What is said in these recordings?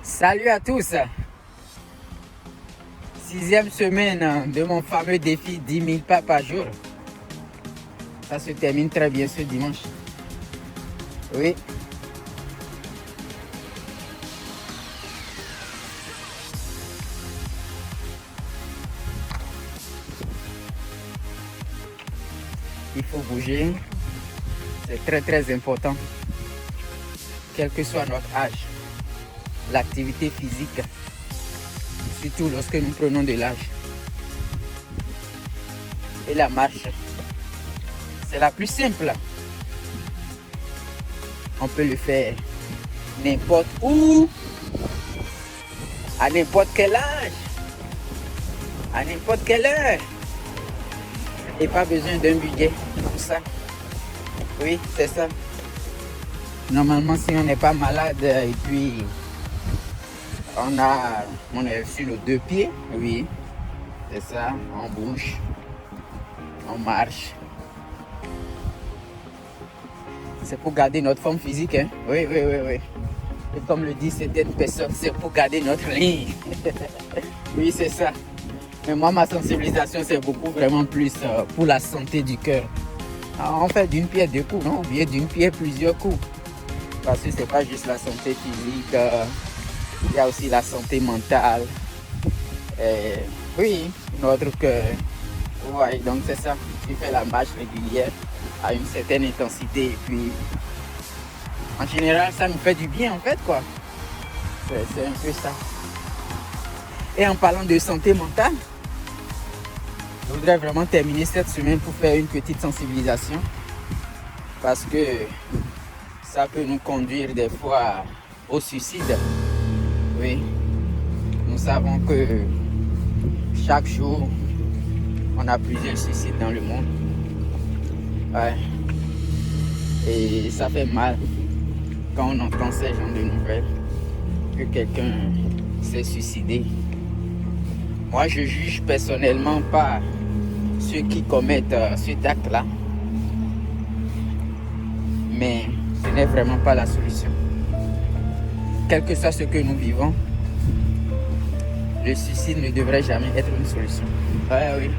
Salut à tous. 6e semaine de mon fameux défi 10 000 pas par jour. Ça se termine très bien ce dimanche. Oui. Il faut bouger. C'est très important. Quel que soit notre âge. L'activité physique, surtout lorsque nous prenons de l'âge. Et la marche, c'est la plus simple. On peut le faire n'importe où, à n'importe quel âge, à n'importe quelle heure. Et pas besoin d'un budget pour ça. Oui, c'est ça. Normalement, si on n'est pas malade et puis on est sur nos deux pieds, oui, c'est ça, on bouge, on marche. C'est pour garder notre forme physique, hein? Oui. Et comme le dit certaines personnes, c'est pour garder notre ligne. Oui, c'est ça. Mais moi, ma sensibilisation, c'est beaucoup vraiment plus pour la santé du cœur. On fait d'une pierre deux coups, non? On vient d'une pierre plusieurs coups. Parce que c'est pas juste la santé physique. Il y a aussi la santé mentale. Oui, notre cœur. Ouais, donc c'est ça. Tu fais la marche régulière à une certaine intensité. Et puis, en général, ça nous fait du bien en fait, quoi. C'est un peu ça. Et en parlant de santé mentale, je voudrais vraiment terminer cette semaine pour faire une petite sensibilisation. Parce que ça peut nous conduire des fois au suicide. Oui, nous savons que chaque jour, on a plusieurs suicides dans le monde. Ouais. Et ça fait mal quand on entend ces genres de nouvelles, que quelqu'un s'est suicidé. Moi, je juge personnellement pas ceux qui commettent cet acte-là. Mais ce n'est vraiment pas la solution. Quel que soit ce que nous vivons, le suicide ne devrait jamais être une solution. Oui.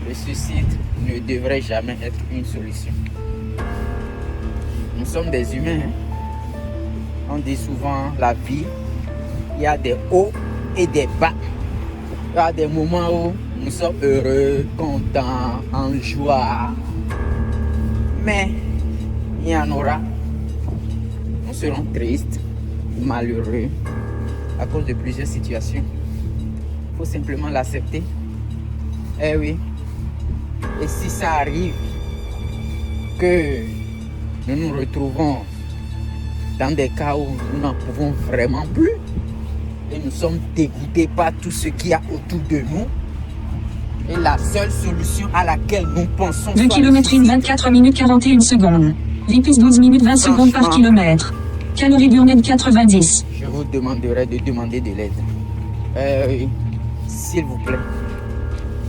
Le suicide ne devrait jamais être une solution. Nous sommes des humains. On dit souvent la vie, il y a des hauts et des bas. Il y a des moments où nous sommes heureux, contents, en joie. Mais il y en aura. Nous serons tristes, malheureux à cause de plusieurs situations. Il faut simplement l'accepter. Eh oui. Et si ça arrive que nous nous retrouvons dans des cas où nous n'en pouvons vraiment plus et nous sommes dégoûtés par tout ce qu'il y a autour de nous, et la seule solution à laquelle nous pensons... 2 km 24 minutes 41 secondes. Lipus 12 minutes 20 secondes par kilomètre. Calories Burned 90. Je vous demanderai de demander de l'aide. Oui. S'il vous plaît,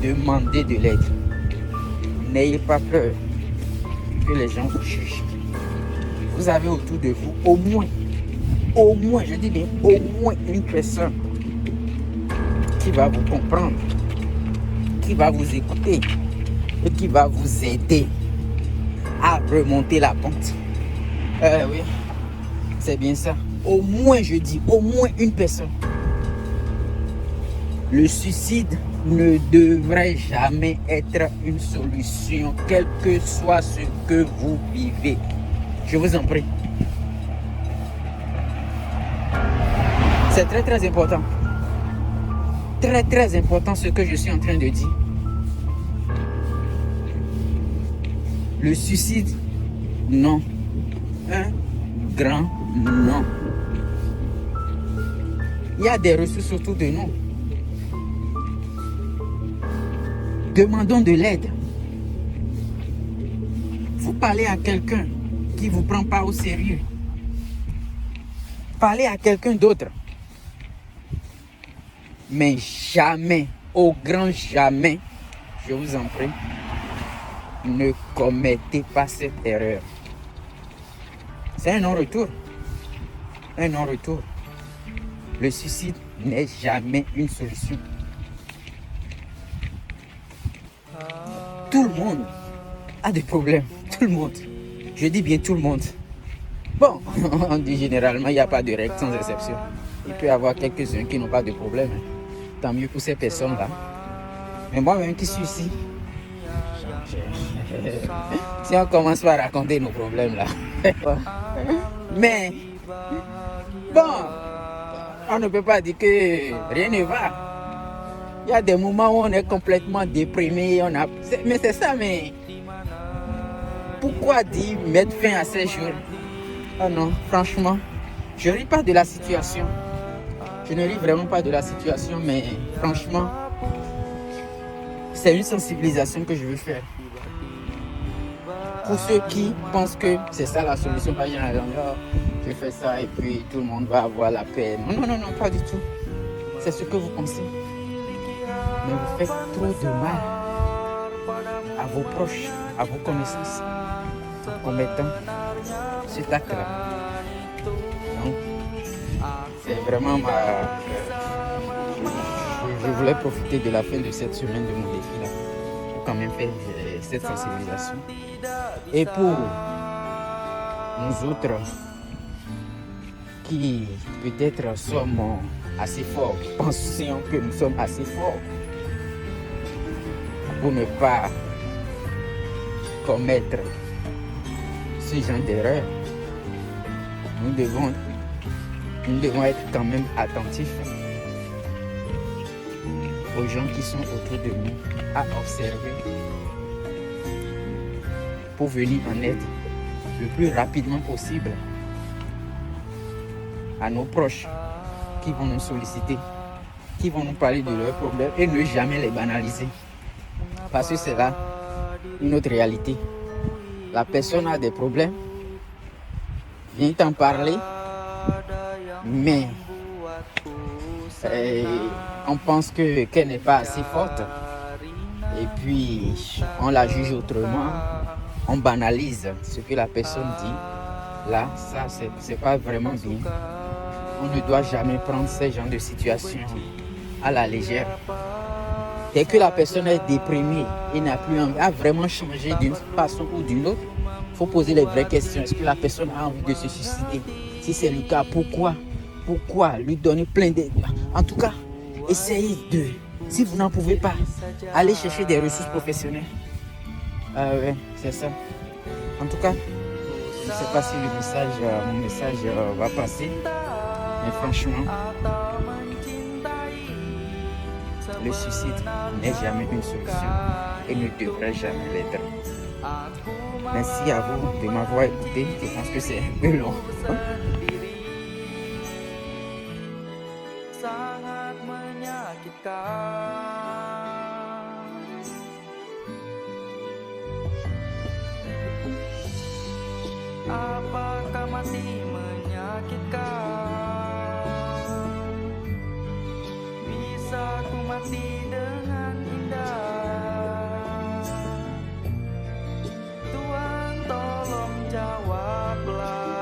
demandez de l'aide. N'ayez pas peur que les gens vous jugent. Vous avez autour de vous au moins, je dis bien au moins une personne qui va vous comprendre, qui va vous écouter et qui va vous aider à remonter la pente. Oui, c'est bien ça. Au moins, je dis, au moins une personne. Le suicide ne devrait jamais être une solution, quel que soit ce que vous vivez. Je vous en prie. C'est très important. Très important ce que je suis en train de dire. Le suicide, non. Un grand non. Il y a des ressources autour de nous. Demandons de l'aide. Vous parlez à quelqu'un qui ne vous prend pas au sérieux. Parlez à quelqu'un d'autre. Mais jamais, au grand jamais, je vous en prie, ne commettez pas cette erreur. C'est un non-retour. Un non-retour. le suicide n'est jamais une solution. Tout le monde a des problèmes. Tout le monde. Je dis bien tout le monde. Bon, on dit généralement, il n'y a pas de règle sans exception. Il peut y avoir quelques-uns qui n'ont pas de problème. Tant mieux pour ces personnes-là. Mais moi-même qui suis ici, si on commence par raconter nos problèmes là. Mais, bon, on ne peut pas dire que rien ne va. Il y a des moments où on est complètement déprimé. Mais c'est ça, mais pourquoi dire mettre fin à ces jours? Oh non, franchement, je ne ris pas de la situation. Je ne ris vraiment pas de la situation, mais franchement, c'est une sensibilisation que je veux faire. Pour ceux qui pensent que c'est ça la solution, par exemple, je fais ça et puis tout le monde va avoir la paix. Non, non, non, pas du tout. C'est ce que vous pensez. Mais vous faites trop de mal à vos proches, à vos connaissances, en commettant cet acte-là. Donc, c'est vraiment je voulais profiter de la fin de cette semaine de mon défi là pour quand même faire cette sensibilisation. Et pour nous autres qui peut-être sommes assez forts, pensons que nous sommes assez forts pour ne pas commettre ce genre d'erreur, nous devons être quand même attentifs aux gens qui sont autour de nous, à observer pour venir en aide le plus rapidement possible à nos proches qui vont nous solliciter, qui vont nous parler de leurs problèmes et ne jamais les banaliser. Parce que c'est là une autre réalité. La personne a des problèmes, vient t'en parler, mais on pense qu'elle n'est pas assez forte et puis on la juge autrement, on banalise ce que la personne dit. Là, ça c'est pas vraiment bien. On ne doit jamais prendre ce genre de situation à la légère. Dès que la personne est déprimée et n'a plus envie, a vraiment changé d'une façon ou d'une autre, il faut poser les vraies questions. Est-ce que la personne a envie de se suicider? Si c'est le cas, pourquoi? Pourquoi lui donner plein d'aide? En tout cas, essayez de, si vous n'en pouvez pas, allez chercher des ressources professionnelles. Ouais, c'est ça. En tout cas, je ne sais pas si mon message va passer, mais franchement, le suicide n'est jamais une solution et ne devrait jamais l'être. Merci à vous de m'avoir écouté. Je pense que c'est un peu long. Sangat menyakitkan. Apakah mati menyakitkan? Bisa ku mati dengan indah? Tuhan tolong jawablah.